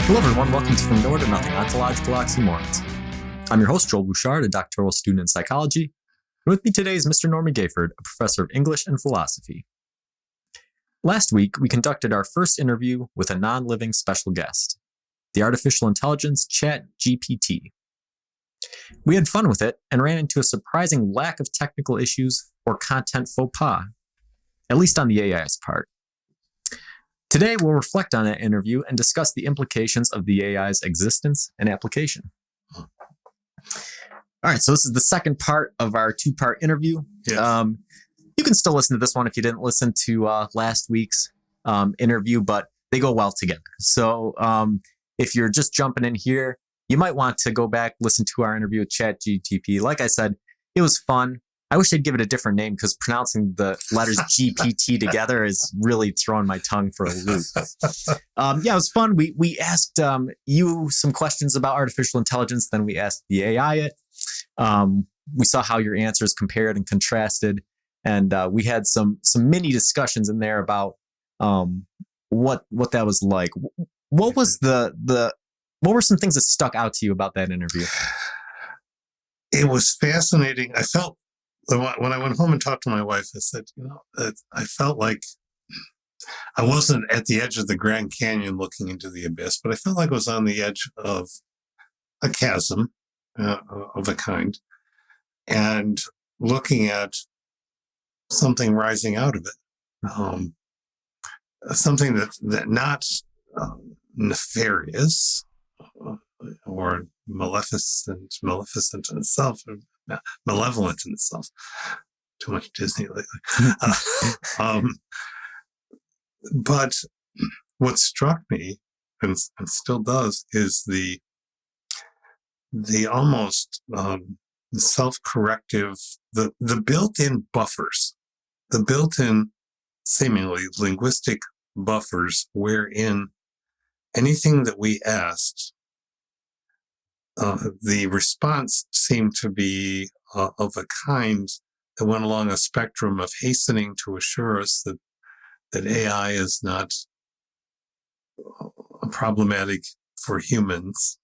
Hello, everyone. Welcome to From Nowhere to Nothing, Ontological Oxymorons. I'm your host, Joel Bouchard, a doctoral student in psychology. And with me today is Mr. Norman Gayford, a professor of English and philosophy. Last week, we conducted our first interview with a non-living special guest, the artificial intelligence ChatGPT. We had fun with it and ran into a surprising lack of technical issues or content faux pas, at least on the AI's part. Today, we'll reflect on that interview and discuss the implications of the AI's existence and application. All right, so this is the second part of our two-part interview. Yes. You can still listen to this one if you didn't listen to last week's interview, but they go well together. So if you're just jumping in here, you might want to go back, listen to our interview with ChatGPT. Like I said, it was fun. I wish they'd give it a different name because pronouncing the letters GPT together is really throwing my tongue for a loop. Yeah, it was fun. We asked you some questions about artificial intelligence, then we asked the AI it. We saw how your answers compared and contrasted, and we had some mini discussions in there about what that was like. What was what were some things that stuck out to you about that interview? It was fascinating. I felt when I went home and talked to my wife, I said, I felt like I wasn't at the edge of the Grand Canyon looking into the abyss, but I felt like I was on the edge of a chasm of a kind and looking at something rising out of it. Something that not nefarious or maleficent in itself, or malevolent in itself. Too much Disney lately. But what struck me, and still does, is the almost self-corrective, the built-in buffers, the built-in seemingly linguistic buffers wherein anything that we asked, the response seemed to be of a kind that went along a spectrum of hastening to assure us that AI is not problematic for humans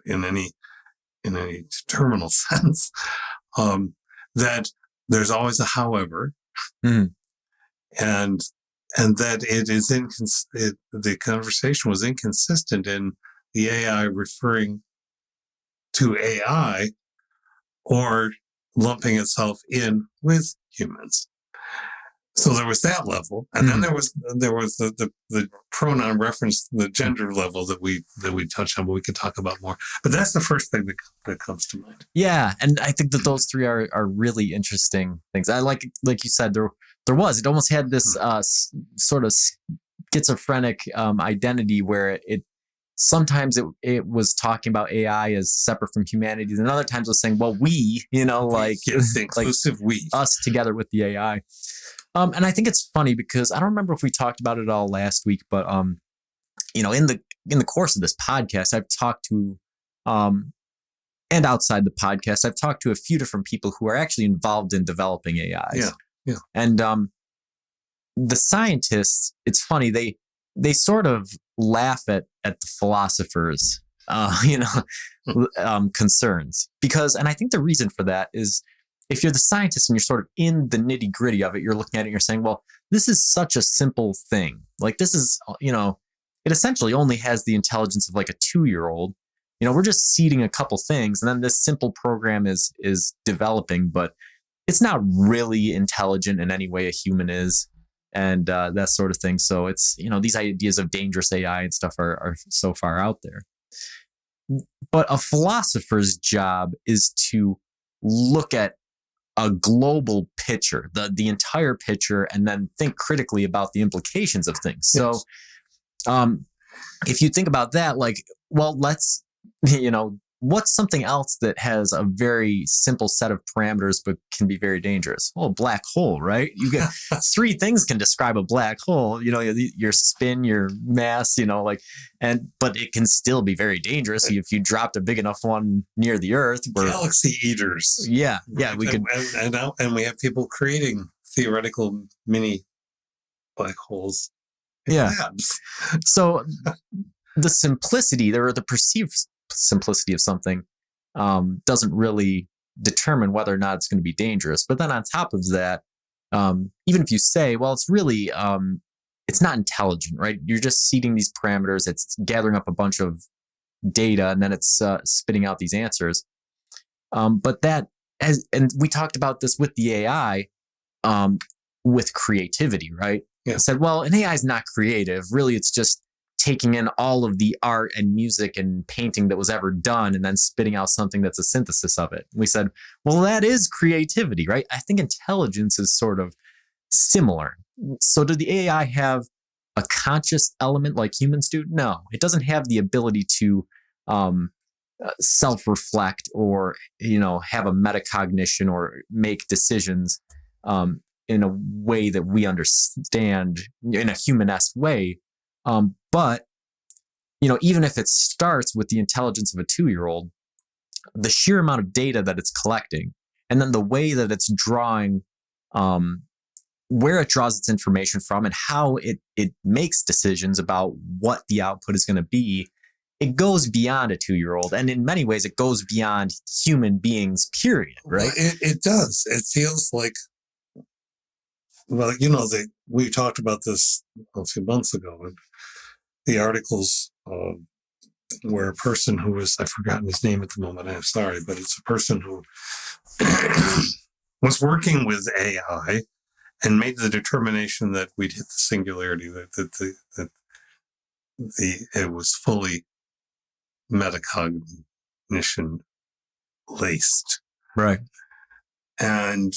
in any terminal sense. That there's always a however, and that it is the conversation was inconsistent in the AI referring to AI or lumping itself in with humans. So there was that level, and then there was the pronoun reference, the gender level that we touched on, but we could talk about more. But that's the first thing that comes to mind. Yeah, and I think that those three are really interesting things. I like you said, it almost had this sort of schizophrenic identity where it sometimes it was talking about AI as separate from humanity, and other times it was saying, well, we, the inclusive we, us together with the AI. And I think it's funny because I don't remember if we talked about it all last week, but in the course of this podcast, I've talked to and outside the podcast, I've talked to a few different people who are actually involved in developing AIs. Yeah. And the scientists, it's funny, they sort of laugh at the philosophers, concerns, because, and I think the reason for that is if you're the scientist and you're sort of in the nitty gritty of it, you're looking at it and you're saying, well, this is such a simple thing. Like this is, it essentially only has the intelligence of like a 2-year-old. We're just seeding a couple things, and then this simple program is developing, but it's not really intelligent in any way a human is, and that sort of thing. So it's, these ideas of dangerous AI and stuff are so far out there. But a philosopher's job is to look at a global picture, the entire picture, and then think critically about the implications of things. Yes. So if you think about that, like, well, let's, what's something else that has a very simple set of parameters but can be very dangerous? Well, a black hole, right? You get 3 things can describe a black hole. Your spin, your mass, but it can still be very dangerous if you dropped a big enough one near the Earth. Galaxy eaters. Yeah, we could, and we have people creating theoretical mini black holes in labs. So the simplicity or the perceived simplicity of something doesn't really determine whether or not it's going to be dangerous. But then on top of that, even if you say, well, it's really it's not intelligent, right? You're just seeding these parameters. It's gathering up a bunch of data, and then it's spitting out these answers. But that, and we talked about this with the AI, with creativity, right? Yeah. I said, well, an AI is not creative. Really, it's just taking in all of the art and music and painting that was ever done and then spitting out something that's a synthesis of it. We said, well, that is creativity, right? I think intelligence is sort of similar. So, did the AI have a conscious element like humans do? No, it doesn't have the ability to self-reflect or have a metacognition or make decisions in a way that we understand in a humanesque way. But even if it starts with the intelligence of a 2-year-old, the sheer amount of data that it's collecting, and then the way that it's drawing, where it draws its information from, and how it makes decisions about what the output is going to be, it goes beyond a 2-year-old, and in many ways, it goes beyond human beings. Period. Right? Well, it does. It feels like, well, we talked about this a few months ago. The articles where a person who was, I've forgotten his name at the moment, I'm sorry, but it's a person who was working with AI and made the determination that we'd hit the singularity, that it was fully metacognition laced. Right. And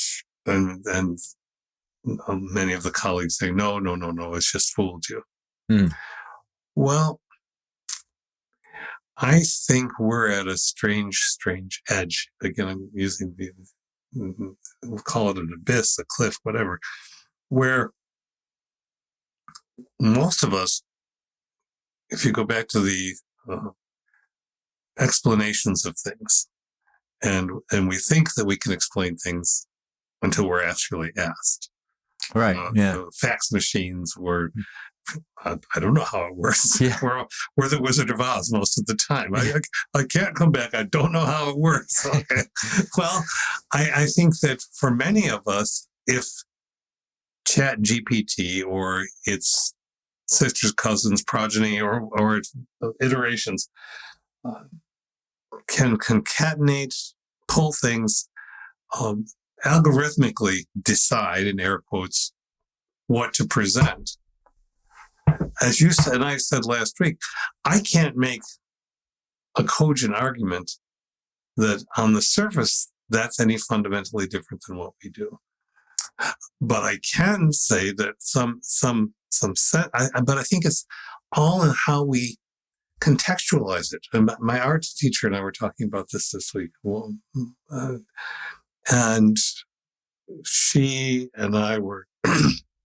many of the colleagues say, no, it's just fooled you. Mm. Well, I think we're at a strange edge. Again, I'm using we'll call it an abyss, a cliff, whatever, where most of us, if you go back to the explanations of things, and we think that we can explain things until we're actually asked. Right. Yeah. Fax machines were, I don't know how it works. Yeah. We're the Wizard of Oz most of the time. I can't come back. I don't know how it works. Okay. Well, I think that for many of us, if ChatGPT or its sisters, cousins, progeny, or its iterations can concatenate, pull things, algorithmically decide, in air quotes, what to present. As you said, and I said last week, I can't make a cogent argument that on the surface that's any fundamentally different than what we do. But I can say that some set, but I think it's all in how we contextualize it. And my art teacher and I were talking about this week. Well, and she and I were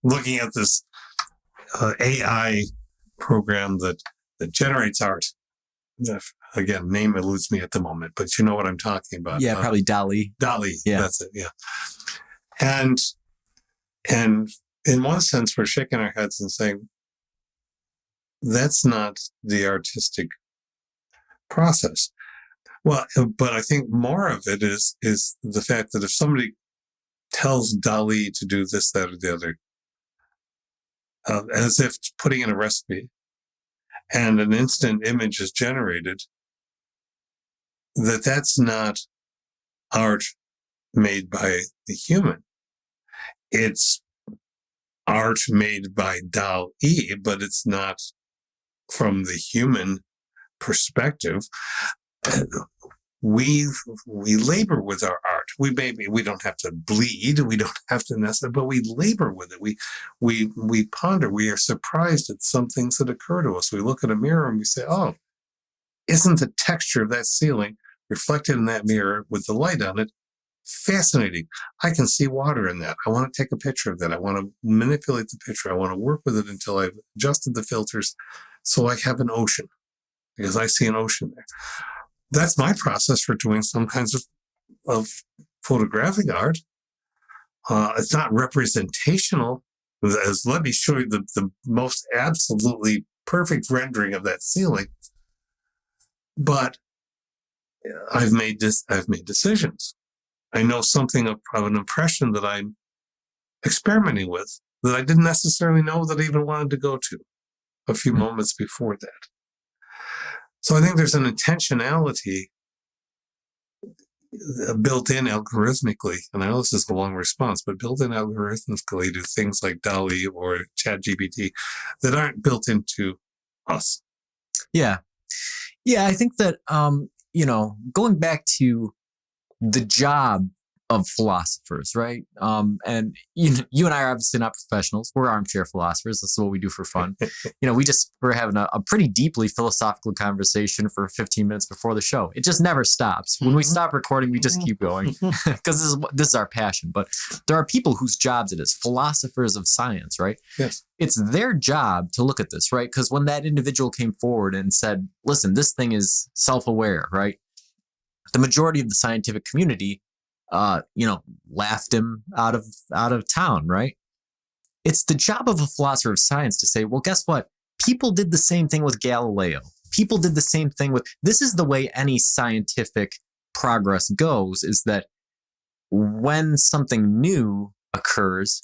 looking at this AI program that generates art. Again, name eludes me at the moment, but you know what I'm talking about. Yeah, probably DALL-E. DALL-E, yeah. That's it, yeah. And in one sense, we're shaking our heads and saying, that's not the artistic process. Well, but I think more of it is the fact that if somebody tells DALL-E to do this, that, or the other, as if putting in a recipe, and an instant image is generated, that's not art made by the human. It's art made by DALL-E, but it's not from the human perspective. We labor with our art. We don't have to bleed. We don't have to necessarily, but we labor with it. We ponder. We are surprised at some things that occur to us. We look in a mirror and we say, "Oh, isn't the texture of that ceiling reflected in that mirror with the light on it fascinating? I can see water in that. I want to take a picture of that. I want to manipulate the picture. I want to work with it until I've adjusted the filters so I have an ocean, because I see an ocean there." That's my process for doing some kinds of photographic art. It's not representational. Let me show you the most absolutely perfect rendering of that ceiling. But I've made decisions. I know something of an impression that I'm experimenting with that I didn't necessarily know that I even wanted to go to a few moments before that. So I think there's an intentionality built in algorithmically, and I know this is a long response, but built in algorithmically to things like DALL-E or ChatGPT that aren't built into us. Yeah. Yeah, I think that, going back to the job of philosophers, right? And you and I are obviously not professionals. We're armchair philosophers. This is what we do for fun. We're having a pretty deeply philosophical conversation for 15 minutes before the show. It just never stops. When we stop recording, we just keep going because this is our passion. But there are people whose jobs it is, philosophers of science, right? Yes. It's their job to look at this, right? Because when that individual came forward and said, listen, this thing is self-aware, right? The majority of the scientific community, laughed him out of town, right? It's the job of a philosopher of science to say, well, guess what? People did the same thing with Galileo. People did the same thing with, this is the way any scientific progress goes, is that when something new occurs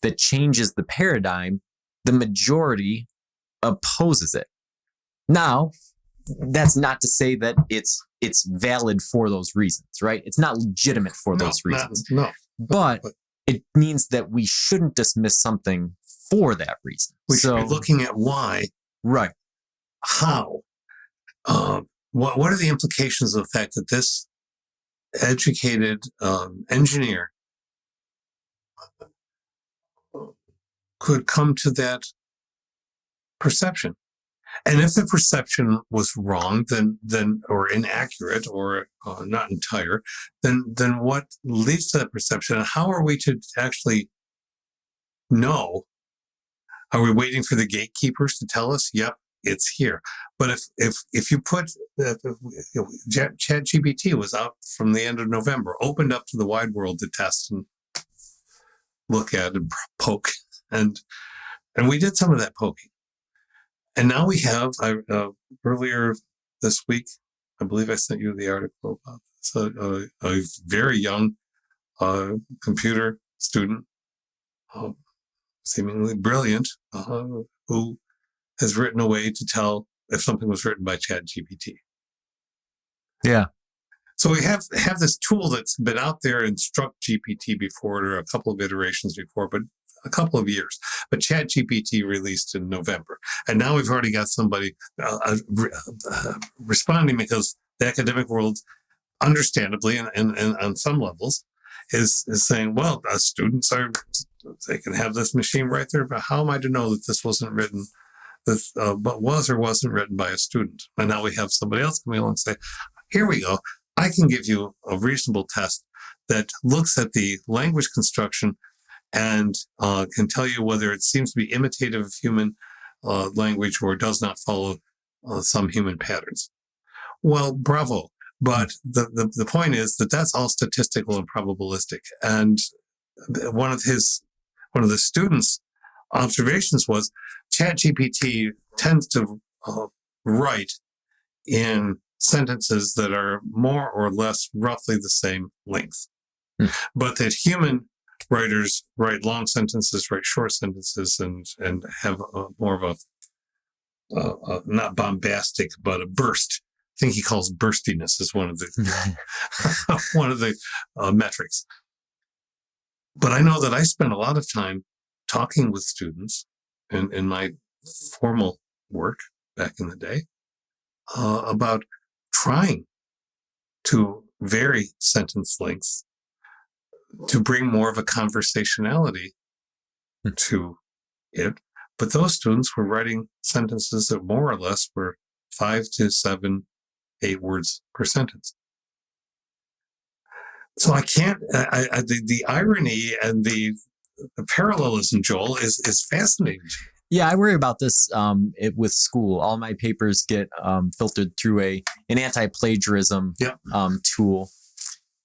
that changes the paradigm, the majority opposes it. Now, that's not to say that it's valid for those reasons, right? It's not legitimate for those reasons. But it means that we shouldn't dismiss something for that reason. We should be looking at why. Right. How. What are the implications of the fact that this educated engineer could come to that perception? And if the perception was wrong, then or inaccurate or not entire, then what leads to that perception? And how are we to actually know? Are we waiting for the gatekeepers to tell us? Yep, it's here. But if you put ChatGPT was out from the end of November, opened up to the wide world to test and look at and poke, and we did some of that poking. And now we have, earlier this week, I believe I sent you the article about this, a very young computer student, seemingly brilliant, who has written a way to tell if something was written by ChatGPT. Yeah. So we have this tool that's been out there and struck GPT before, or a couple of iterations before, but a couple of years. But ChatGPT released in November. And now we've already got somebody responding, because the academic world, understandably, and on some levels, is saying, well, students they can have this machine right there, but how am I to know that this wasn't written, but was or wasn't written by a student? And now we have somebody else coming along and say, here we go. I can give you a reasonable test that looks at the language construction and can tell you whether it seems to be imitative of human language or does not follow some human patterns. Well, bravo. But the point is that that's all statistical and probabilistic. And one of the students' observations was ChatGPT tends to write in sentences that are more or less roughly the same length, but that human writers write long sentences, write short sentences, and have more of a not bombastic, but a burst. I think he calls burstiness as one of the metrics. But I know that I spent a lot of time talking with students in my formal work back in the day about trying to vary sentence lengths to bring more of a conversationality to it. But those students were writing sentences that more or less were 5 to 7, 8 words per sentence. So I can't, the irony and the parallelism, Joel, is fascinating. Yeah, I worry about this with school. All my papers get filtered through an anti-plagiarism tool.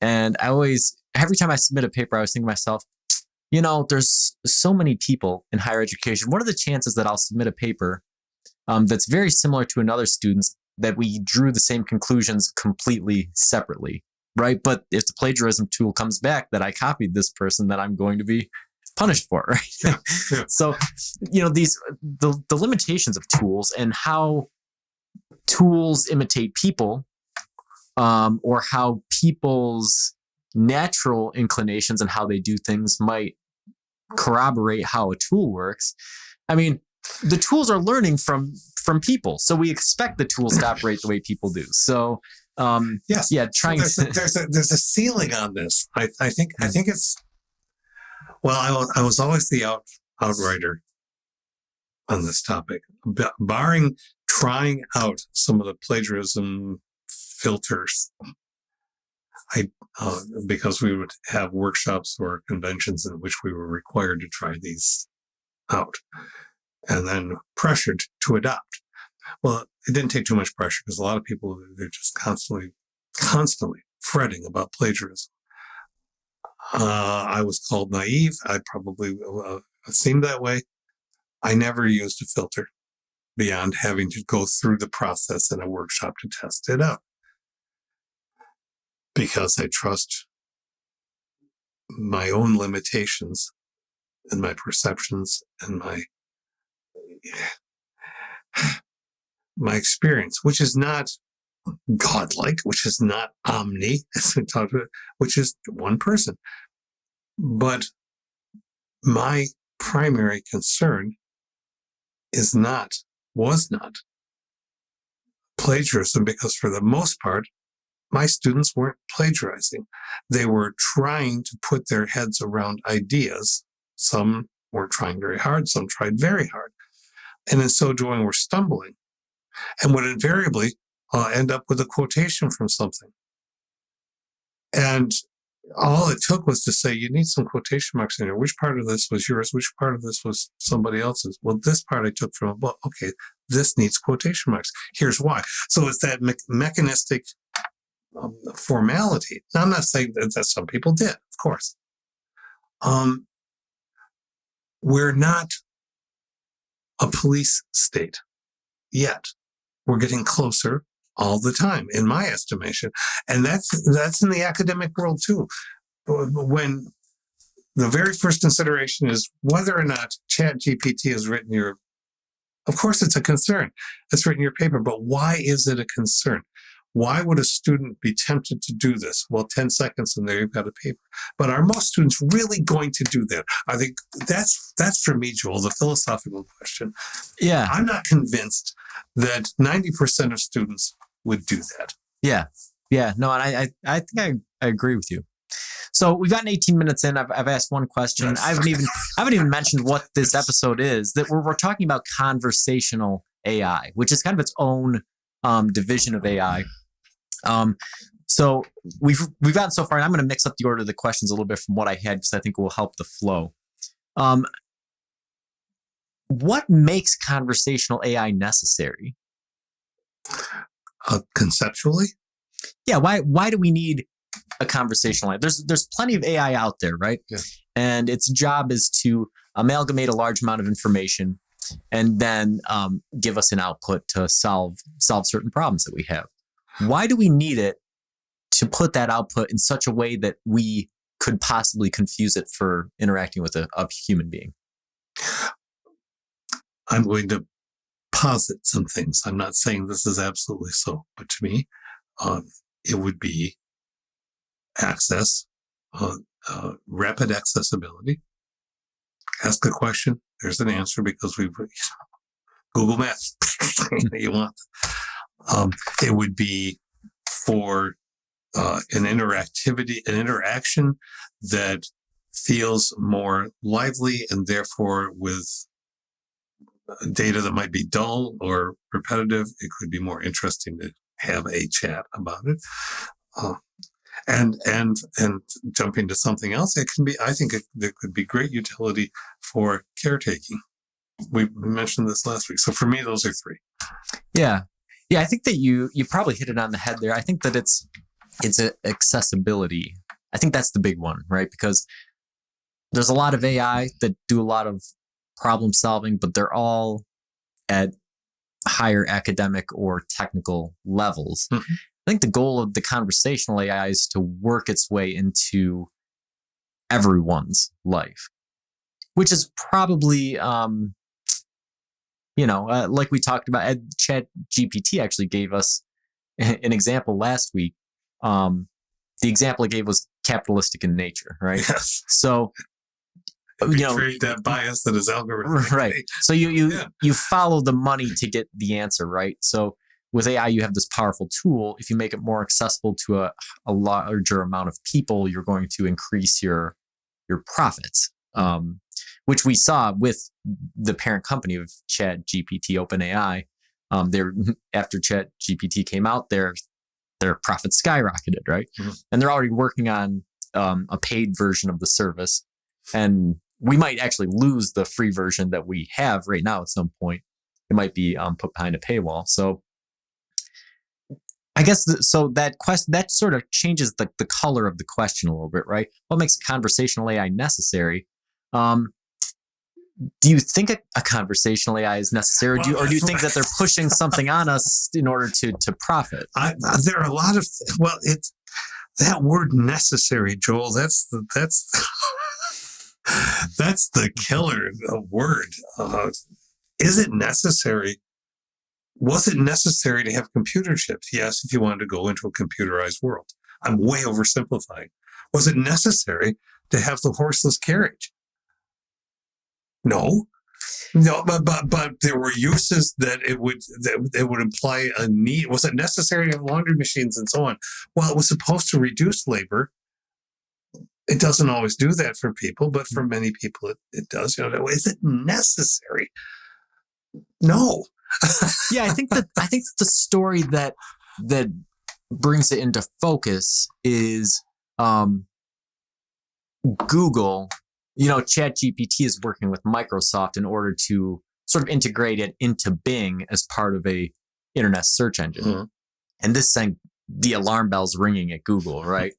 And I always, every time I submit a paper, I was thinking to myself, there's so many people in higher education. What are the chances that I'll submit a paper that's very similar to another student's, that we drew the same conclusions completely separately, right? But if the plagiarism tool comes back that I copied this person, then I'm going to be punished for it, right? Yeah. So, the limitations of tools and how tools imitate people, or how people's natural inclinations and how they do things might corroborate how a tool works. I mean, the tools are learning from people, so we expect the tools to operate the way people do. So, Yes, yeah, trying so there's a ceiling on this. I think it's, well, I was always the outrider on this topic, barring trying out some of the plagiarism filters. Because we would have workshops or conventions in which we were required to try these out and then pressured to adopt. Well, it didn't take too much pressure because a lot of people, they're just constantly fretting about plagiarism. I was called naive. I probably seemed that way. I never used a filter beyond having to go through the process in a workshop to test it out, because I trust my own limitations and my perceptions and my experience, which is not godlike, which is not omni, as we talked about, which is one person. But my primary concern was not plagiarism, because for the most part, my students weren't plagiarizing. They were trying to put their heads around ideas. Some weren't trying very hard, some tried very hard. And in so doing, were stumbling and would invariably end up with a quotation from something. And all it took was to say, you need some quotation marks in here. Which part of this was yours? Which part of this was somebody else's? Well, this part I took from a book. Okay, this needs quotation marks. Here's why. So it's that mechanistic formality. Now, I'm not saying that some people did, of course. We're not a police state yet. We're getting closer all the time, in my estimation. And that's in the academic world too. When the very first consideration is whether or not ChatGPT has written of course it's a concern. It's written your paper, but why is it a concern? Why would a student be tempted to do this? Well, 10 seconds and there you've got a paper. But are most students really going to do that? I think that's for me, Joel, the philosophical question. Yeah. I'm not convinced that 90% of students would do that. Yeah. Yeah. No, and I think I agree with you. So we've gotten 18 minutes in. I've asked one question. Yes. I haven't even mentioned what this episode is. That we're talking about conversational AI, which is kind of its own division of AI. So we've gotten so far, and I'm going to mix up the order of the questions a little bit from what I had, because I think it will help the flow. What makes conversational AI necessary? Conceptually? Yeah. Why do we need a conversational AI? There's plenty of AI out there, right? Yeah. And its job is to amalgamate a large amount of information and then give us an output to solve certain problems that we have. Why do we need it to put that output in such a way that we could possibly confuse it for interacting with a human being? I'm going to posit some things. I'm not saying this is absolutely so, but to me, it would be access, rapid accessibility. Ask a question, there's an answer, because we've Google Maps. You want. It would be for an interaction that feels more lively, and therefore with data that might be dull or repetitive, it could be more interesting to have a chat about it. And jumping to something else, it can be, I think there could be great utility for caretaking. We mentioned this last week. So for me, those are three. Yeah. Yeah. I think that you probably hit it on the head there. I think that it's accessibility. I think that's the big one, right? Because there's a lot of AI that do a lot of problem solving, but they're all at higher academic or technical levels. Mhm. I think the goal of the conversational AI is to work its way into everyone's life, which is probably, like we talked about, ChatGPT actually gave us an example last week. The example it gave was capitalistic in nature, right? Yes. So, Betrayed that bias that his algorithm. right. So you follow the money to get the answer, right? So with AI, you have this powerful tool. If you make it more accessible to a larger amount of people, you're going to increase your profits, which we saw with the parent company of ChatGPT, OpenAI. After ChatGPT came out, their profits skyrocketed, right? Mm-hmm. And they're already working on a paid version of the service, and we might actually lose the free version that we have right now at some point. It might be put behind a paywall. So I guess that sort of changes the color of the question a little bit, right? What makes a conversational AI necessary? Do you think a conversational AI is necessary, or do you think that they're pushing something on us in order to profit? There are a lot of it's that word necessary, Joel. That's that's the killer word. Is it necessary? Was it necessary to have computer chips? Yes, if you wanted to go into a computerized world. I'm way oversimplifying. Was it necessary to have the horseless carriage? No, but there were uses that it would imply a need. Was it necessary to have laundry machines and so on? Well, it was supposed to reduce labor. It doesn't always do that for people, but for many people it does. Is it necessary? No. Yeah, I think the story that brings it into focus is Google. ChatGPT is working with Microsoft in order to sort of integrate it into Bing as part of a internet search engine. Mm-hmm. And this sent the alarm bells ringing at Google, right?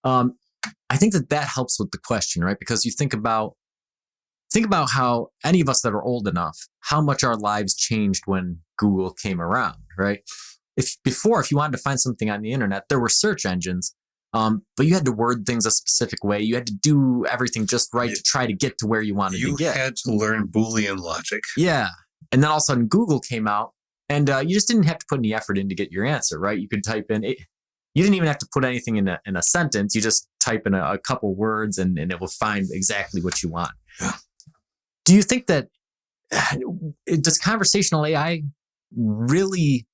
I think that helps with the question, right? Because you think about how any of us that are old enough, how much our lives changed when Google came around, right? If you wanted to find something on the internet, there were search engines, but you had to word things a specific way. You had to do everything just right to try to get to where you wanted to get. You had to learn Boolean logic. Yeah. And then all of a sudden Google came out, and you just didn't have to put any effort in to get your answer, right? You could type in it. You didn't even have to put anything in a sentence. You just type in a couple words and it will find exactly what you want. Yeah. Do you think that does conversational AI really?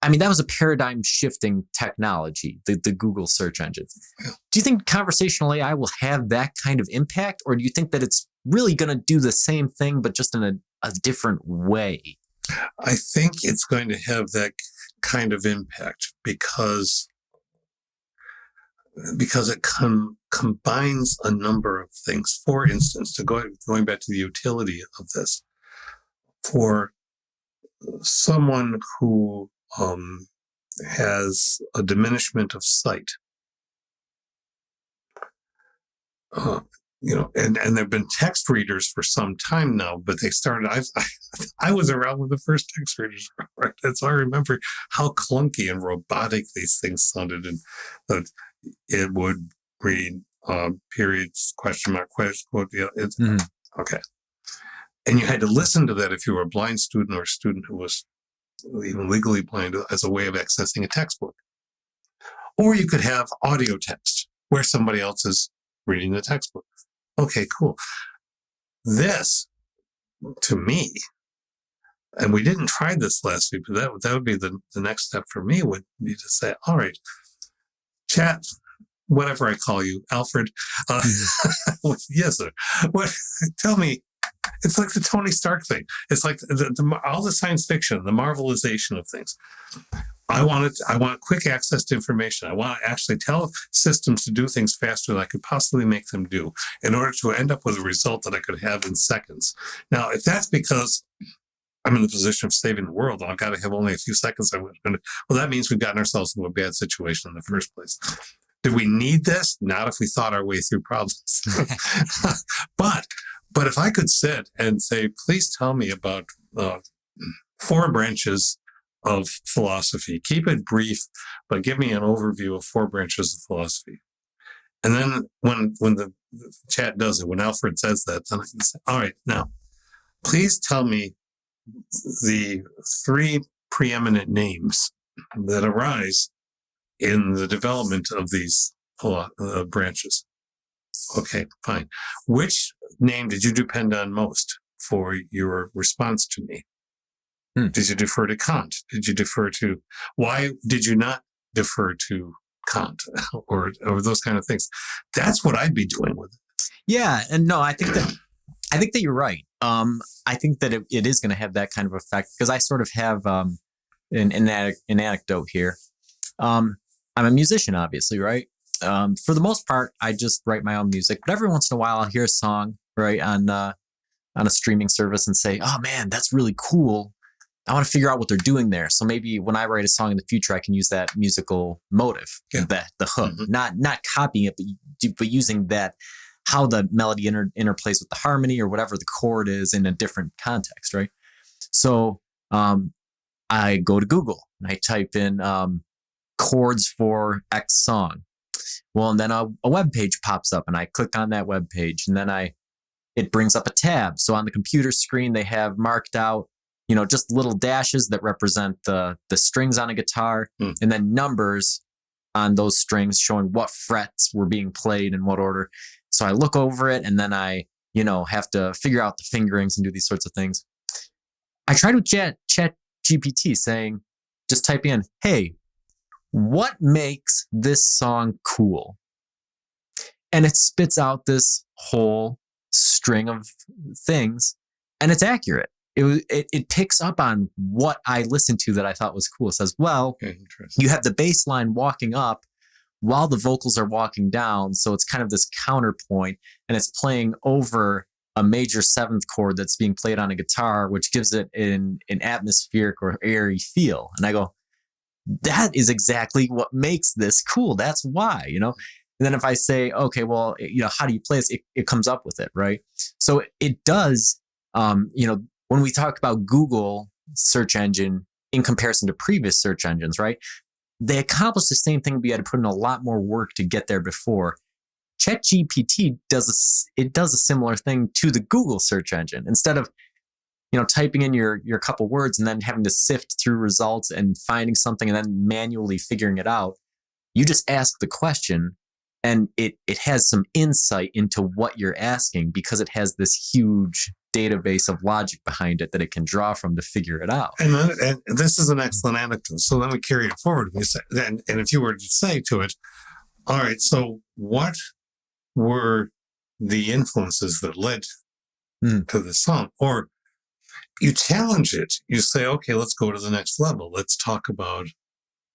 I mean, that was a paradigm shifting technology, the Google search engine. Yeah. Do you think conversational AI will have that kind of impact, or do you think that it's really going to do the same thing, but just in a different way? I think it's going to have that kind of impact because it combines a number of things. For instance, going back to the utility of this, for someone who has a diminishment of sight, and there have been text readers for some time now, but they started. I was around when the first text readers were around, and so I remember how clunky and robotic these things sounded, and it would read periods, question mark, question, quote. Okay, and you had to listen to that if you were a blind student or a student who was even legally blind as a way of accessing a textbook. Or you could have audio text where somebody else is reading the textbook. Okay, cool. This, to me, and we didn't try this last week, but that would be the next step for me, would be to say, all right, chat, whatever I call you, Alfred. Yes, sir. Tell me. It's like the Tony Stark thing. It's like all the science fiction, the marvelization of things. I want quick access to information. I want to actually tell systems to do things faster than I could possibly make them do in order to end up with a result that I could have in seconds. Now, if that's because I'm in the position of saving the world, and I've got to have only a few seconds, well, that means we've gotten ourselves into a bad situation in the first place. Do we need this? Not if we thought our way through problems. But if I could sit and say, please tell me about 4 branches of philosophy. Keep it brief, but give me an overview of 4 branches of philosophy. And then when the chat does it, when Alfred says that, then I can say, all right, now, please tell me the 3 preeminent names that arise in the development of these branches. Okay, fine. Which name did you depend on most for your response to me? Did you defer to Kant? Why did you not defer to Kant or those kind of things? That's what I'd be doing with it. Yeah. And no, I think that you're right. I think that it is going to have that kind of effect because I sort of have an anecdote here. I'm a musician, obviously, right? For the most part, I just write my own music, but every once in a while I'll hear a song, right, on a streaming service and say, oh man, that's really cool. I want to figure out what they're doing there. So maybe when I write a song in the future, I can use that musical motive, the hook, not copying it, but using that, how the melody interplays with the harmony or whatever the chord is in a different context, right? So I go to Google and I type in chords for X song. Well, and then a web page pops up and I click on that web page and then it brings up a tab. So on the computer screen, they have marked out, just little dashes that represent the strings on a guitar and then numbers on those strings showing what frets were being played in what order. So I look over it and then I, have to figure out the fingerings and do these sorts of things. I tried with ChatGPT saying, just type in, hey, what makes this song cool? And it spits out this whole string of things and it's accurate. It picks up on what I listened to that I thought was cool. It says, well, you have the bass line walking up while the vocals are walking down. So it's kind of this counterpoint and it's playing over a major 7th chord that's being played on a guitar, which gives it an atmospheric or airy feel. And I go, that is exactly what makes this cool. That's why, And then if I say, okay, well, how do you play this? It comes up with it, right? So it does, when we talk about Google search engine in comparison to previous search engines, right? They accomplish the same thing, but you had to put in a lot more work to get there before. ChatGPT does a similar thing to the Google search engine. Instead of, typing in your couple words and then having to sift through results and finding something and then manually figuring it out, you just ask the question and it has some insight into what you're asking because it has this huge database of logic behind it that it can draw from to figure it out. And this is an excellent anecdote. So let me carry it forward. And if you were to say to it, all right, so what were the influences that led to this song? Or you challenge it. You say, okay, let's go to the next level. Let's talk about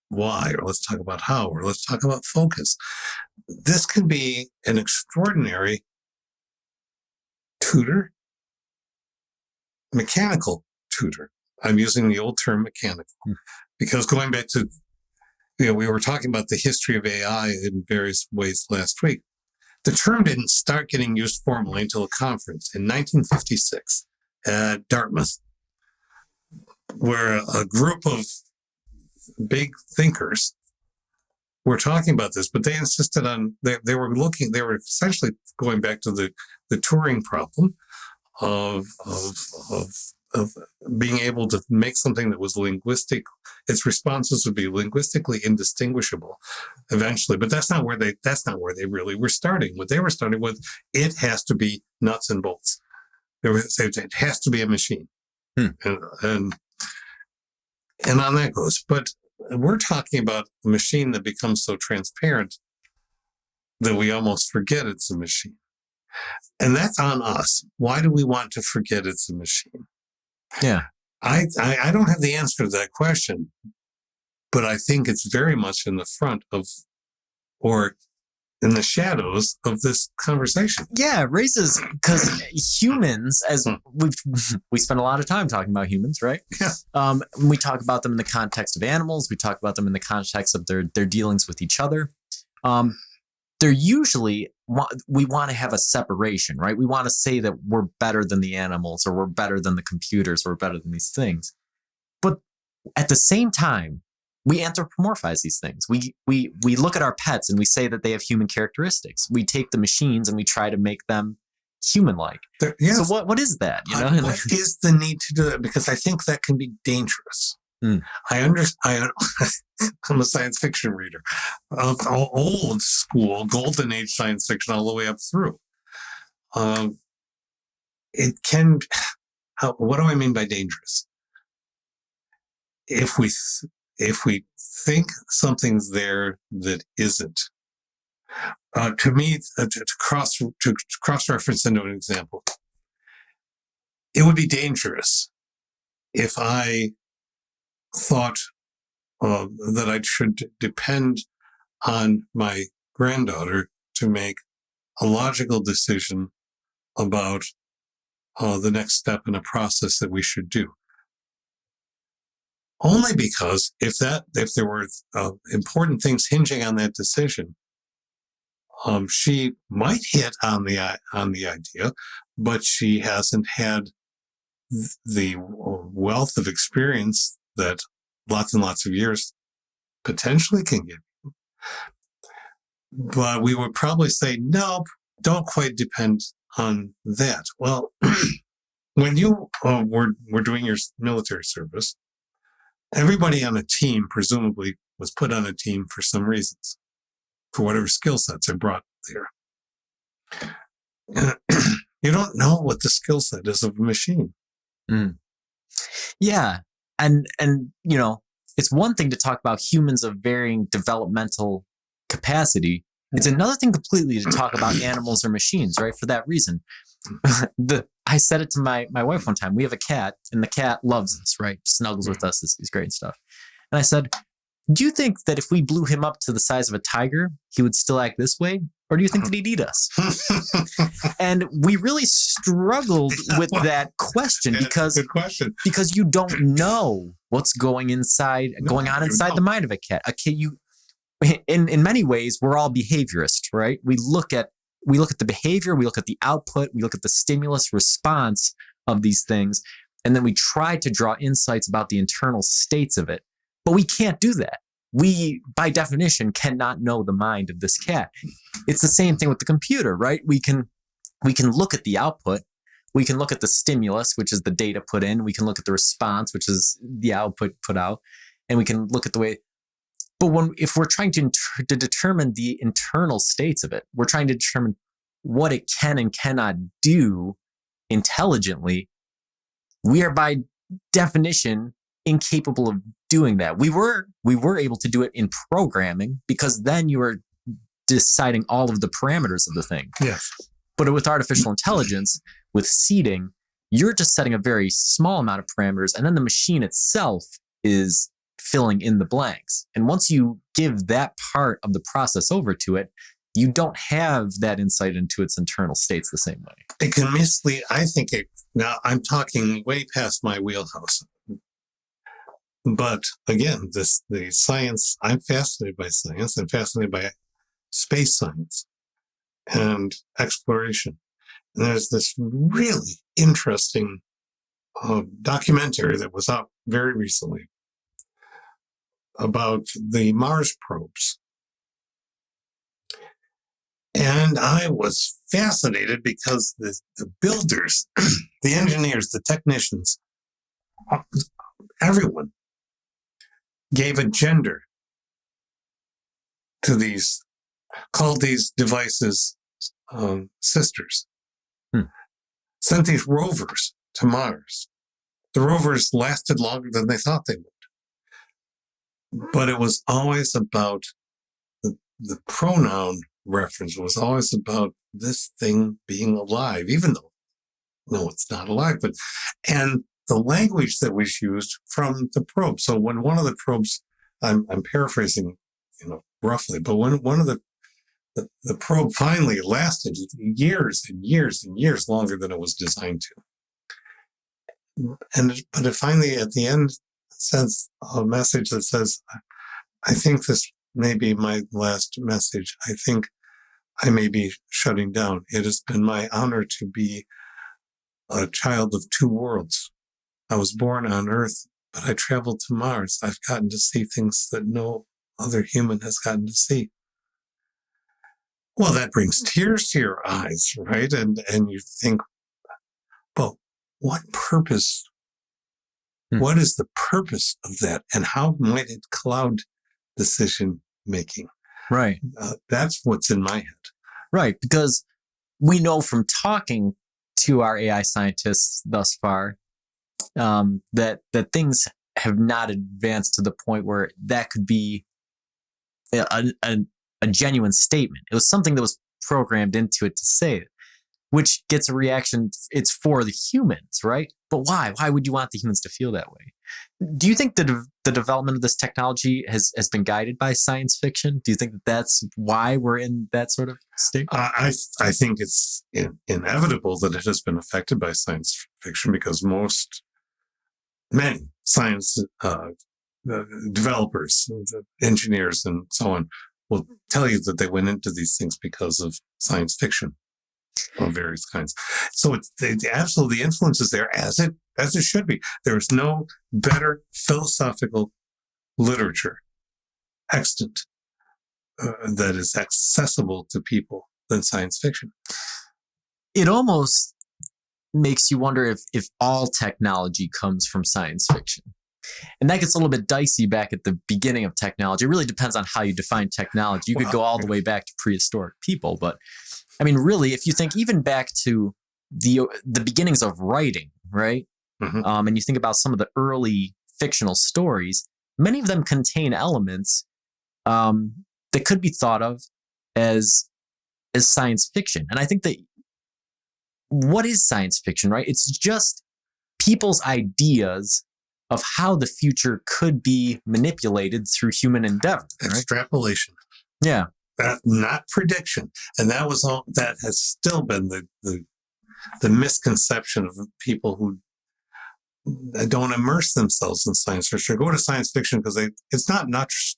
why, or let's talk about how, or let's talk about focus. This can be an extraordinary tutor, mechanical tutor. I'm using the old term mechanical because going back to, we were talking about the history of AI in various ways last week. The term didn't start getting used formally until a conference in 1956 at Dartmouth, where a group of big thinkers were talking about this, but they insisted on, they were essentially going back to the Turing problem of being able to make something that was linguistic. Its responses would be linguistically indistinguishable eventually, but that's not where they really were starting. What they were starting with, it has to be nuts and bolts. It has to be a machine. And on that goes. But we're talking about a machine that becomes so transparent that we almost forget it's a machine. And that's on us. Why do we want to forget it's a machine? Yeah. I don't have the answer to that question, but I think it's very much in the front of, or in the shadows of this conversation. Yeah, it raises, because humans, as we spend a lot of time talking about humans, right? Yeah. We talk about them in the context of animals. We talk about them in the context of their dealings with each other. They're usually, we want to have a separation, right? We want to say that we're better than the animals, or we're better than the computers, or we're better than these things. At the same time, we anthropomorphize these things. We look at our pets and we say that they have human characteristics. We take the machines and we try to make them human-like. Yes. So what is that? You know, what is the need to do that? Because I think that can be dangerous. I understand. I'm a science fiction reader, old school, golden age science fiction, all the way up through. It can. What do I mean by dangerous? If we think something's there that isn't, to me, to cross reference into an example, it would be dangerous if I thought that I should depend on my granddaughter to make a logical decision about the next step in a process that we should do. Only because if there were important things hinging on that decision, she might hit on the idea, but she hasn't had the wealth of experience that lots and lots of years potentially can give. But we would probably say, no, don't quite depend on that. Well, when you were doing your military service, everybody on a team presumably was put on a team for some reasons, for whatever skill sets are brought there. You don't know what the skill set is of a machine. Yeah. And you know, it's one thing to talk about humans of varying developmental capacity. It's another thing completely to talk about animals or machines, right? For that reason. I said it to my wife one time. We have a cat, and the cat loves us, right? Snuggles with us. He's great and stuff. And I said, do you think that if we blew him up to the size of a tiger, he would still act this way? Or do you think that he'd eat us? And we really struggled with that question because you don't know what's going on inside the mind of a cat. In many ways, we're all behaviorists, right? We look at the behavior, we look at the output, we look at the stimulus response of these things, and then we try to draw insights about the internal states of it. But we can't do that. We, by definition, cannot know the mind of this cat. It's the same thing with the computer, right? We can look at the output. We can look at the stimulus, which is the data put in. We can look at the response, which is the output put out. And we can look at the way. But if we're trying to determine the internal states of it, we're trying to determine what it can and cannot do intelligently, we are by definition incapable of doing that. We were able to do it in programming because then you were deciding all of the parameters of the thing. Yes. But with artificial intelligence, with seeding, you're just setting a very small amount of parameters, and then the machine itself is filling in the blanks. And once you give that part of the process over to it, you don't have that insight into its internal states the same way. It can mislead. I think now I'm talking way past my wheelhouse. But again, the science, I'm fascinated by science. I'm fascinated by space science and exploration. And there's this really interesting documentary that was out very recently about the Mars probes. And I was fascinated because the builders, the engineers, the technicians, everyone gave a gender to called these devices sisters. Sent these rovers to Mars. The rovers lasted longer than they thought they would. But it was always about the pronoun reference was always about this thing being alive, even though, no, it's not alive. And the language that was used from the probe. So when one of the probes, I'm paraphrasing, roughly, but when one of the probe finally lasted years and years and years longer than it was designed to. But it finally, at the end, sends a message that says, I think this may be my last message. I think I may be shutting down. It has been my honor to be a child of two worlds. I was born on Earth, but I traveled to Mars. I've gotten to see things that no other human has gotten to see. Well, that brings tears to your eyes, right? And you think, well, what purpose? What is the purpose of that? And how might it cloud decision making? Right. That's what's in my head. Right. Because we know from talking to our AI scientists thus far that things have not advanced to the point where that could be a genuine statement. It was something that was programmed into it to say it, which gets a reaction. It's for the humans, right? But why? Why would you want the humans to feel that way? Do you think the development of this technology has been guided by science fiction? Do you think that that's why we're in that sort of state? I think it's inevitable that it has been affected by science fiction because many science developers, engineers, and so on will tell you that they went into these things because of science fiction of various kinds. So absolutely the influence is there as it should be. There is no better philosophical literature extant that is accessible to people than science fiction. It almost makes you wonder if all technology comes from science fiction. And that gets a little bit dicey back at the beginning of technology. It really depends on how you define technology. You could go all the way back to prehistoric people. But I mean, really, if you think even back to the beginnings of writing, right? Mm-hmm. And you think about some of the early fictional stories, many of them contain elements that could be thought of as science fiction. And I think that what is science fiction, right? It's just people's ideas of how the future could be manipulated through human endeavor. Right? Extrapolation. Yeah. Not prediction. And that has still been the misconception of people who don't immerse themselves in science fiction. Go to science fiction because it's not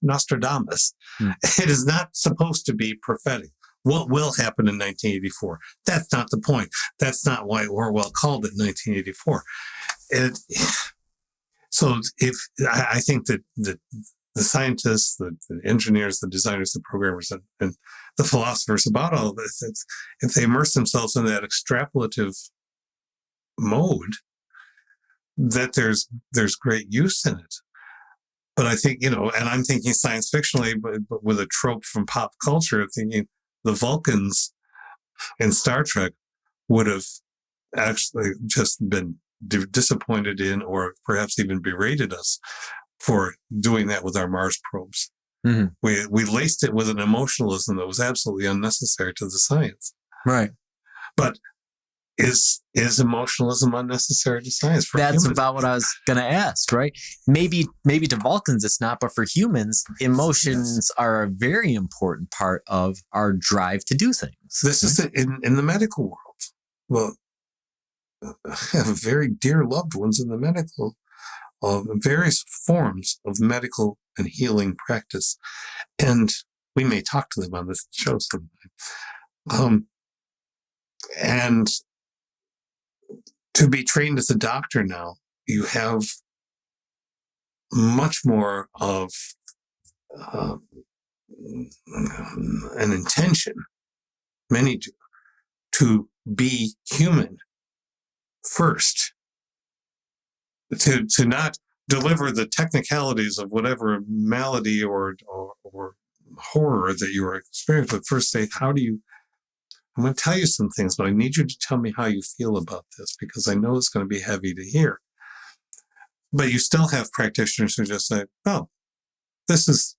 Nostradamus. It is not supposed to be prophetic. What will happen in 1984? That's not the point. That's not why Orwell called it 1984. So I think that the scientists, the engineers, the designers, the programmers, and the philosophers about all of this, if they immerse themselves in that extrapolative mode, that there's great use in it. But I think, and I'm thinking science fictionally, but with a trope from pop culture, thinking the Vulcans in Star Trek would have actually just been disappointed in, or perhaps even berated us for doing that with our Mars probes. Mm-hmm. We laced it with an emotionalism that was absolutely unnecessary to the science. Right. But is emotionalism unnecessary to science? That's humans? About what I was going to ask, right? Maybe to Vulcans it's not, but for humans, emotions are a very important part of our drive to do things. This is in the medical world. Well, I have very dear loved ones in the medical, various forms of medical and healing practice. And we may talk to them on this show sometime. And to be trained as a doctor now, you have much more of an intention, many do, to be human first, to not deliver the technicalities of whatever malady or horror that you are experiencing, but first say, I'm going to tell you some things, but I need you to tell me how you feel about this, because I know it's going to be heavy to hear. But you still have practitioners who just say, oh, this is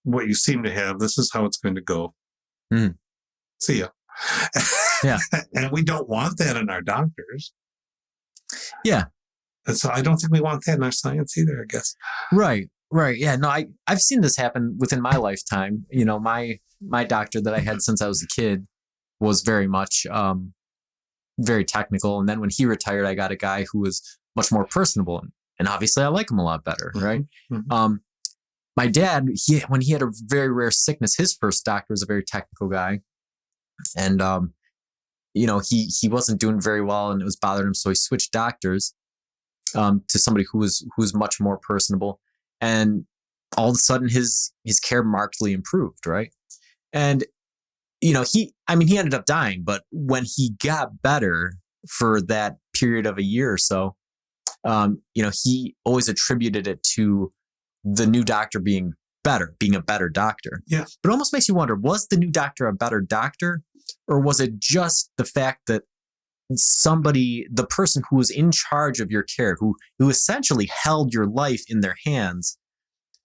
what you seem to have. This is how it's going to go. Mm. See ya. Yeah. And we don't want that in our doctors. Yeah. And so I don't think we want that in our science either, I guess. Right. Yeah. No, I've seen this happen within my lifetime. My doctor that I had since I was a kid was very much very technical. And then when he retired, I got a guy who was much more personable. And obviously I like him a lot better. Right. Mm-hmm. My dad, when he had a very rare sickness, his first doctor was a very technical guy. And, he wasn't doing very well and it was bothering him. So he switched doctors. to somebody who was much more personable, and all of a sudden his care markedly improved, right? And he ended up dying, but when he got better for that period of a year or so, he always attributed it to the new doctor being a better doctor. Yeah. But it almost makes you wonder, was the new doctor a better doctor, or was it just the fact that the person who was in charge of your care, who essentially held your life in their hands,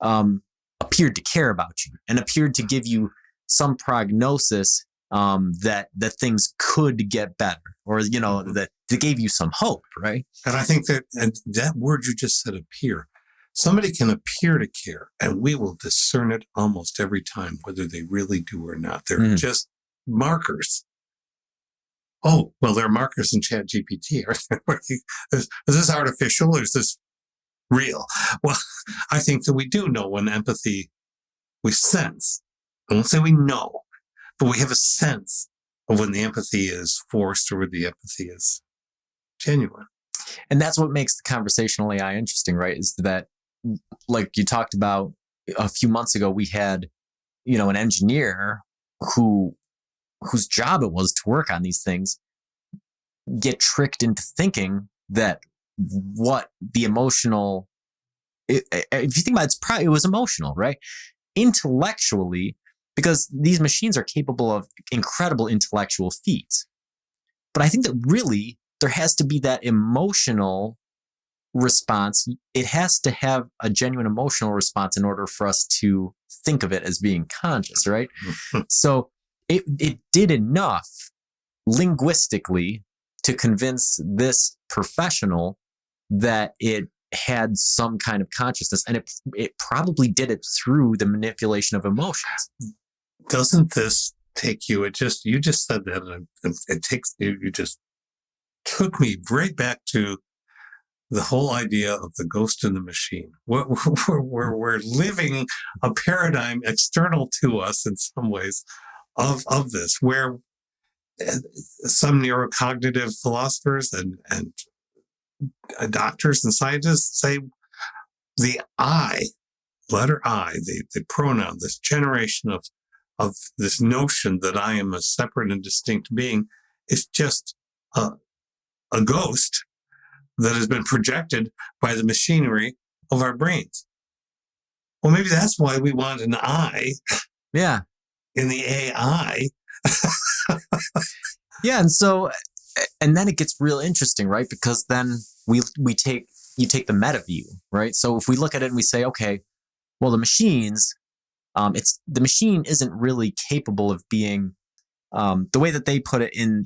appeared to care about you and appeared to give you some prognosis that things could get better, or that they gave you some hope, right? And I think that word you just said, appear. Somebody can appear to care, and we will discern it almost every time, whether they really do or not. They're just markers. Oh, well, there are markers in ChatGPT. Is this artificial or is this real? Well, I think that we do know when empathy, we sense. I won't say we know, but we have a sense of when the empathy is forced or when the empathy is genuine. And that's what makes the conversational AI interesting, right? Is that, like you talked about a few months ago, we had, an engineer whose job it was to work on these things get tricked into thinking that what the emotional, if you think about it, it was emotional, right? Intellectually, because these machines are capable of incredible intellectual feats. But I think that really there has to be that emotional response. It has to have a genuine emotional response in order for us to think of it as being conscious, right? So it did enough linguistically to convince this professional that it had some kind of consciousness, and it probably did it through the manipulation of emotions. Doesn't this take you? You just said that, and it takes you just took me right back to the whole idea of the ghost in the machine. We're living a paradigm external to us in some ways of this, where some neurocognitive philosophers and doctors and scientists say the I, letter I, the pronoun, this generation of this notion that I am a separate and distinct being is just a ghost that has been projected by the machinery of our brains. Well, maybe that's why we want an I. Yeah. In the AI. Yeah, and then it gets real interesting, right? Because then you take the meta view, right? So if we look at it and we say, okay, well, the machine isn't really capable of being, the way that they put it in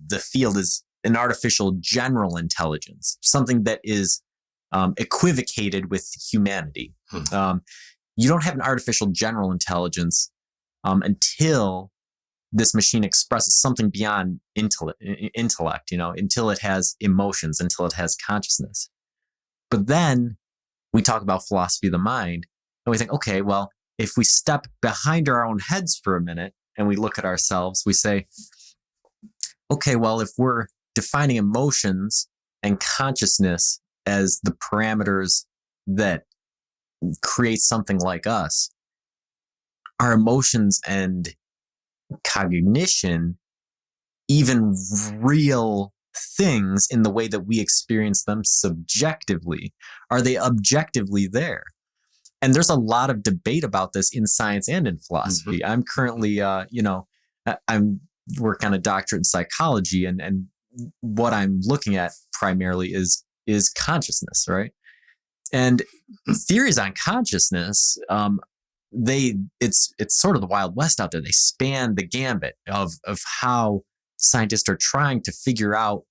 the field is an artificial general intelligence, something that is equivocated with humanity. You don't have an artificial general intelligence until this machine expresses something beyond intellect, until it has emotions, until it has consciousness. But then we talk about philosophy of the mind, and we think, okay, well, if we step behind our own heads for a minute and we look at ourselves, we say, okay, well, if we're defining emotions and consciousness as the parameters that create something like us, our emotions and cognition, even real things in the way that we experience them subjectively, are they objectively there? And there's a lot of debate about this in science and in philosophy. I'm currently, I'm working on a doctorate in psychology, and what I'm looking at primarily is consciousness, right? And theories on consciousness, it's sort of the Wild West out there. They span the gambit of how scientists are trying to figure out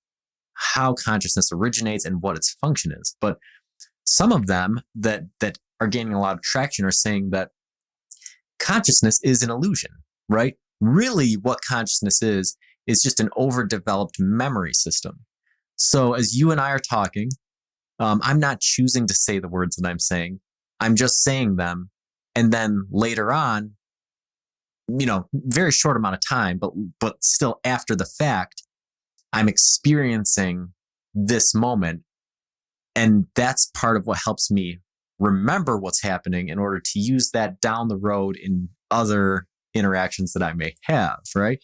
how consciousness originates and what its function is. But some of them that are gaining a lot of traction are saying that consciousness is an illusion, right? Really, what consciousness is just an overdeveloped memory system. So as you and I are talking, I'm not choosing to say the words that I'm saying. I'm just saying them. And then later on, very short amount of time, but still after the fact, I'm experiencing this moment And that's part of what helps me remember what's happening in order to use that down the road in other interactions that I may have, right?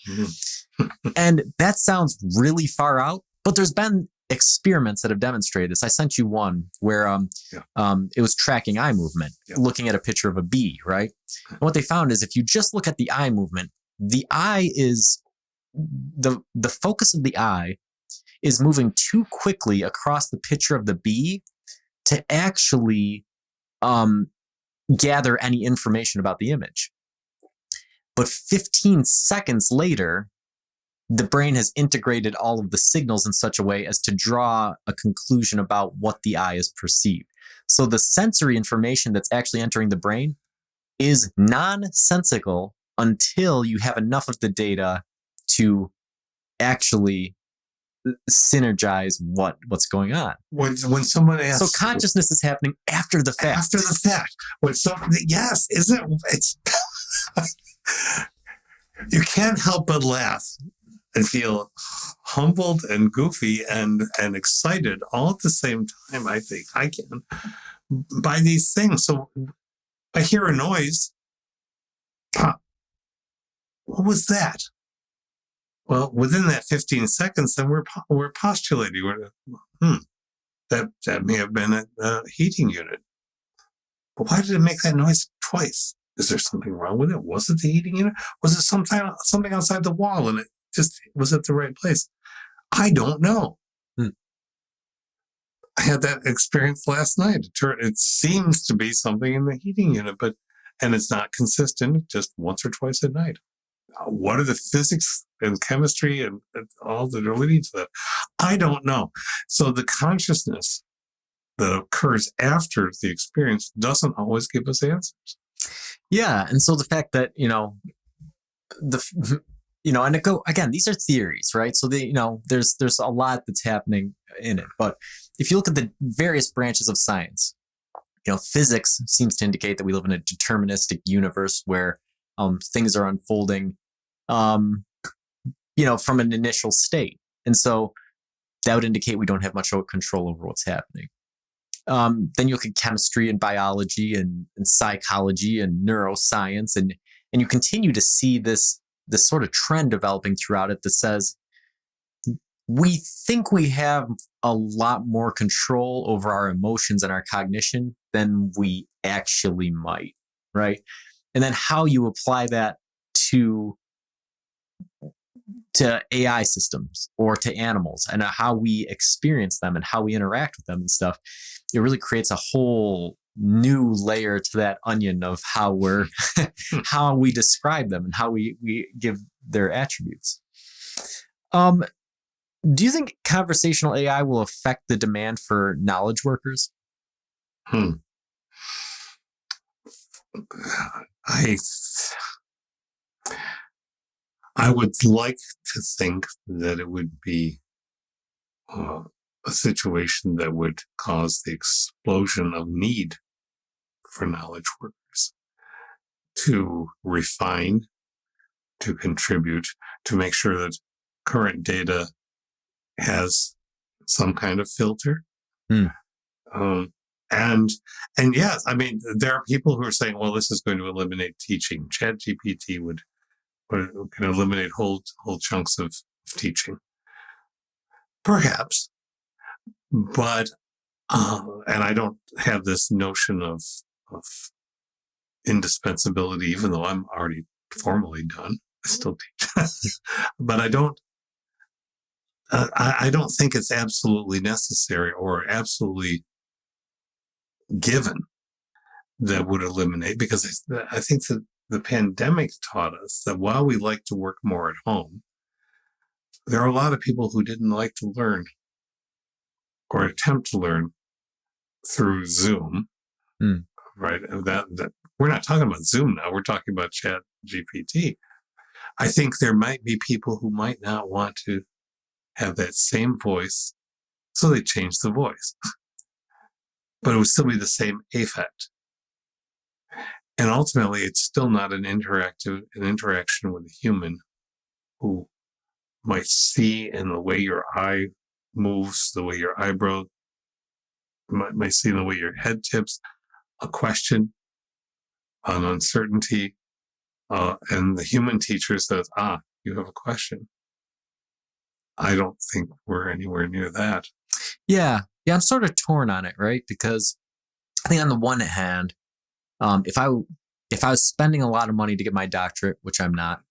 And that sounds really far out, but there's been experiments that have demonstrated this. I sent you one where it was tracking eye movement, looking at a picture of a bee, right? And what they found is if you just look at the eye movement, the eye is the focus of the eye is moving too quickly across the picture of the bee to actually gather any information about the image. But 15 seconds later, the brain has integrated all of the signals in such a way as to draw a conclusion about what the eye is perceived. So the sensory information that's actually entering the brain is nonsensical until you have enough of the data to actually synergize what's going on. When someone asks, so consciousness is happening after the fact. After the fact, when something, yes, isn't it's you can't help but laugh and feel humbled and goofy and excited all at the same time. I think I can by these things. So I hear a noise. What was that? Well, within that 15 seconds, then we're postulating. That may have been a heating unit. But why did it make that noise twice? Is there something wrong with it? Was it the heating unit? Was it something outside the wall and it just was at the right place? I don't know. I had that experience last night. It seems to be something in the heating unit, and it's not consistent, just once or twice at night. What are the physics and chemistry and all that are leading to that? I don't know. So the consciousness that occurs after the experience doesn't always give us answers. Yeah, and so the fact that and it go again. These are theories, right? So there's a lot that's happening in it. But if you look at the various branches of science, physics seems to indicate that we live in a deterministic universe where things are unfolding, from an initial state, and so that would indicate we don't have much control over what's happening. Then you look at chemistry and biology and psychology and neuroscience, and you continue to see this sort of trend developing throughout it that says we think we have a lot more control over our emotions and our cognition than we actually might, right? And then how you apply that to AI systems or to animals and how we experience them and how we interact with them and stuff, it really creates a whole new layer to that onion of how how we describe them and how we give their attributes. Do you think conversational AI will affect the demand for knowledge workers? I would like to think that it would be a situation that would cause the explosion of need for knowledge workers to refine, to contribute, to make sure that current data has some kind of filter. And yes, I mean, there are people who are saying, well, this is going to eliminate teaching. ChatGPT can eliminate whole chunks of teaching. Perhaps. But, and I don't have this notion of indispensability, even though I'm already formally done. I still teach. But I don't think it's absolutely necessary or absolutely given that would eliminate, because I think that the pandemic taught us that while we like to work more at home, there are a lot of people who didn't like to learn or attempt to learn through Zoom, right? That we're not talking about Zoom now. We're talking about ChatGPT. I think there might be people who might not want to have that same voice, so they change the voice, but it would still be the same affect. And ultimately, it's still not an interaction with a human who might see in the way your eye moves, the way your eyebrow might see in the way your head tips, a question, an uncertainty, and the human teacher says, you have a question. I don't think we're anywhere near that. Yeah. I'm sort of torn on it, right? Because I think on the one hand, if I was spending a lot of money to get my doctorate, which I'm not,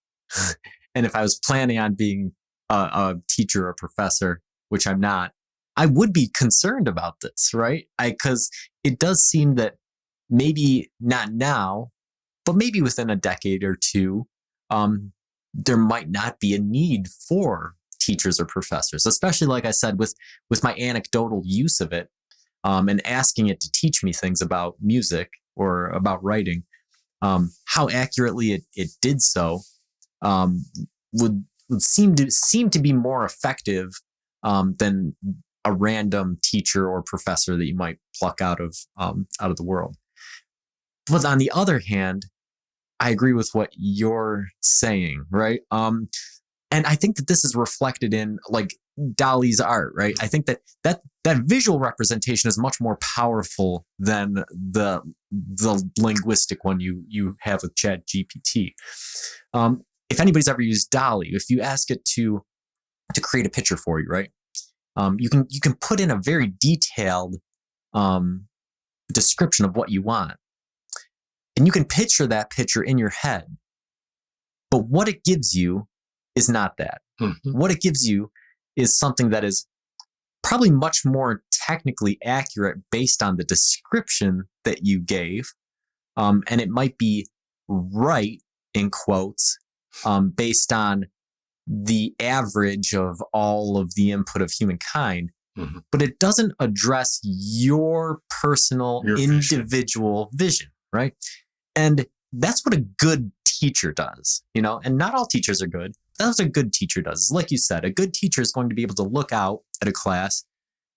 and if I was planning on being a teacher or professor, which I'm not, I would be concerned about this, right? Because it does seem that maybe not now, but maybe within a decade or two, there might not be a need for teachers or professors, especially like I said, with my anecdotal use of it, and asking it to teach me things about music or about writing. How accurately it did so would seem to be more effective than a random teacher or professor that you might pluck out of the world. But on the other hand, I agree with what you're saying, right? And I think that this is reflected in like Dali's art, right? I think that visual representation is much more powerful than the linguistic one you have with ChatGPT. If anybody's ever used Dali, if you ask it to create a picture for you, right? You can put in a very detailed description of what you want, and you can picture that picture in your head. But what it gives you is not that. Mm-hmm. What it gives you is something that is probably much more technically accurate based on the description that you gave. And it might be right, in quotes, based on the average of all of the input of humankind. Mm-hmm. But it doesn't address your personal, individual vision, right? And that's what a good teacher does, and not all teachers are good. That's what a good teacher does. Like you said, a good teacher is going to be able to look out at a class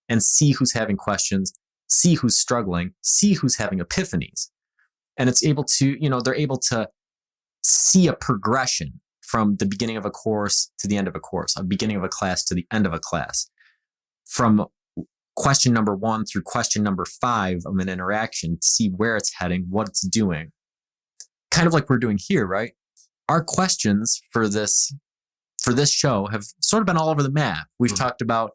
and see who's having questions, see who's struggling, see who's having epiphanies. And it's able to, they're able to see a progression from the beginning of a course to the end of a course, a beginning of a class to the end of a class, from question number 1 through question number 5 of an interaction, to see where it's heading, what it's doing. Kind of like we're doing here, right? Our questions for this show have sort of been all over the map. We've talked about,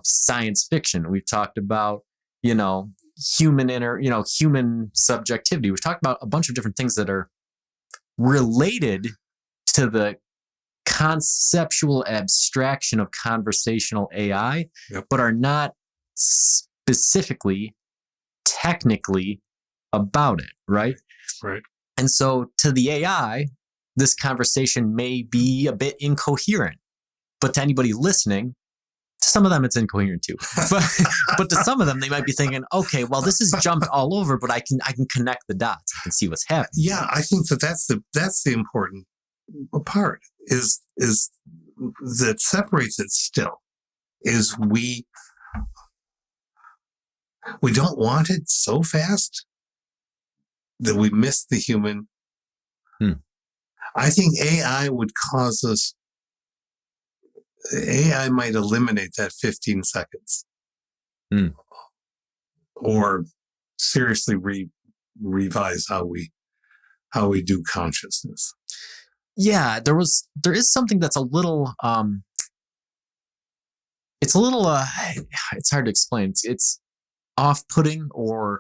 science fiction. We've talked about, human subjectivity. We've talked about a bunch of different things that are related to the conceptual abstraction of conversational AI, but are not specifically, technically about it, right? Right. And so to the AI, this conversation may be a bit incoherent, but to anybody listening, to some of them it's incoherent too. But to some of them, they might be thinking, okay, well, this is jumped all over, but I can connect the dots. I can see what's happening. Yeah, I think that's the important part is that separates it still is we don't want it so fast that we miss the human. I think AI might eliminate that 15 seconds or seriously revise how we do consciousness. Yeah, there is something that's a little, it's hard to explain. It's off-putting or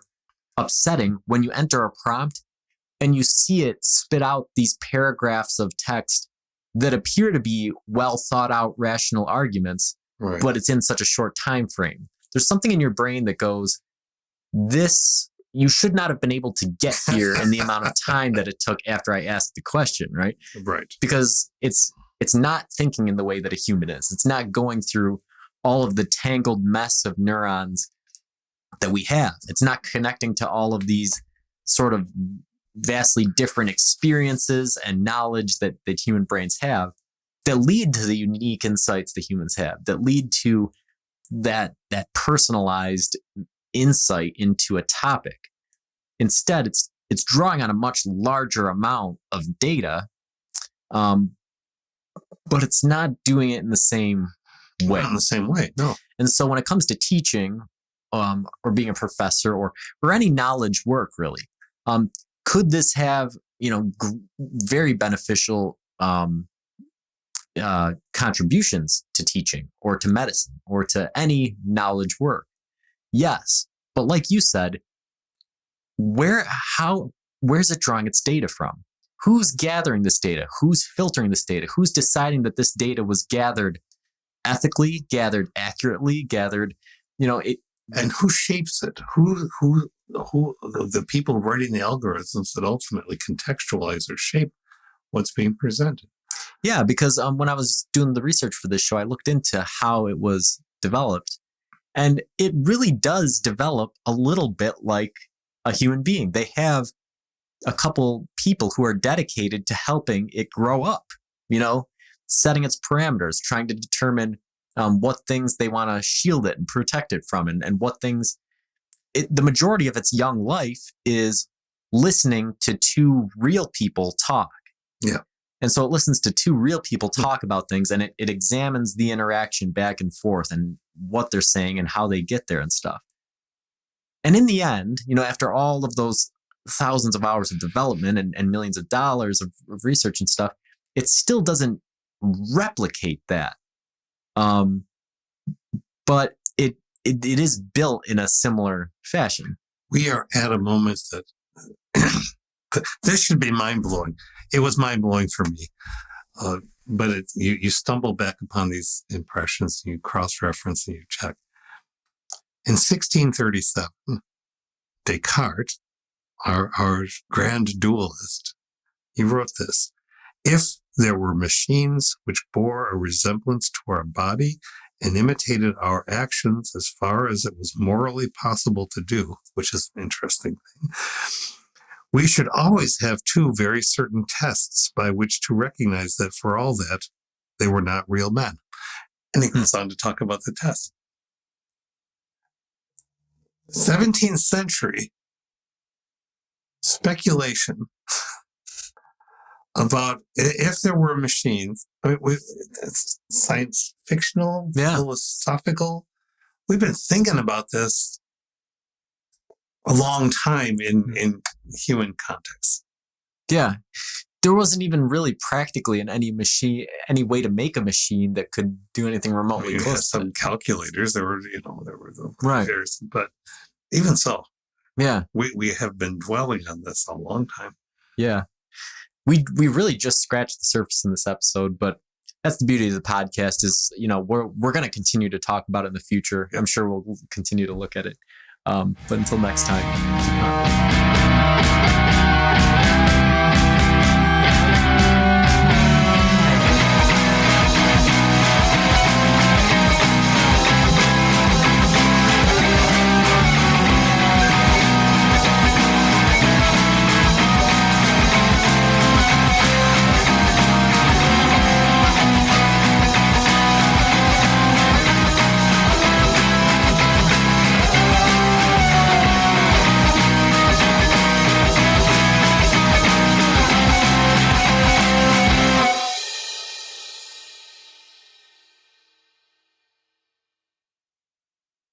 upsetting when you enter a prompt and you see it spit out these paragraphs of text that appear to be well thought out rational arguments, right, but it's in such a short time frame. There's something in your brain that goes, this, you should not have been able to get here in the amount of time that it took after I asked the question, right? Right. Because it's not thinking in the way that a human is. It's not going through all of the tangled mess of neurons that we have. It's not connecting to all of these sort of vastly different experiences and knowledge that human brains have that lead to the unique insights that humans have, that lead to that personalized insight into a topic. Instead, it's drawing on a much larger amount of data, but it's not doing it in the same way. Not in the same way, no. And so when it comes to teaching or being a professor or any knowledge work really. Could this have, very beneficial contributions to teaching or to medicine or to any knowledge work? Yes. But like you said, where's it drawing its data from? Who's gathering this data? Who's filtering this data? Who's deciding that this data was gathered ethically, gathered accurately, gathered, and who shapes it? Who the people writing the algorithms that ultimately contextualize or shape what's being presented? Yeah, because when I was doing the research for this show, I looked into how it was developed, and it really does develop a little bit like a human being. They have a couple people who are dedicated to helping it grow up, setting its parameters, trying to determine what things they want to shield it and protect it from, and what things. The majority of its young life is listening to two real people talk. Yeah. And so it listens to two real people talk about things, and it examines the interaction back and forth and what they're saying and how they get there and stuff. And in the end, after all of those thousands of hours of development and millions of dollars of research and stuff, it still doesn't replicate that. But it is built in a similar fashion. We are at a moment that this should be mind-blowing. It was mind-blowing for me. But you stumble back upon these impressions, and you cross-reference and you check. In 1637, Descartes, our grand dualist, he wrote this: if there were machines which bore a resemblance to our body and imitated our actions as far as it was morally possible to do, which is an interesting thing, we should always have two very certain tests by which to recognize that for all that, they were not real men. And he goes on to talk about the tests. 17th century speculation about if there were machines. It's science fictional, philosophical. We've been thinking about this a long time in human context. Yeah. There wasn't even really practically in any way to make a machine that could do anything remotely close. Some calculators. There were the right. Figures, but even so, yeah, we have been dwelling on this a long time. Yeah, we really just scratched the surface in this episode, but that's the beauty of the podcast is we're going to continue to talk about it in the future. I'm sure we'll continue to look at it. But until next time.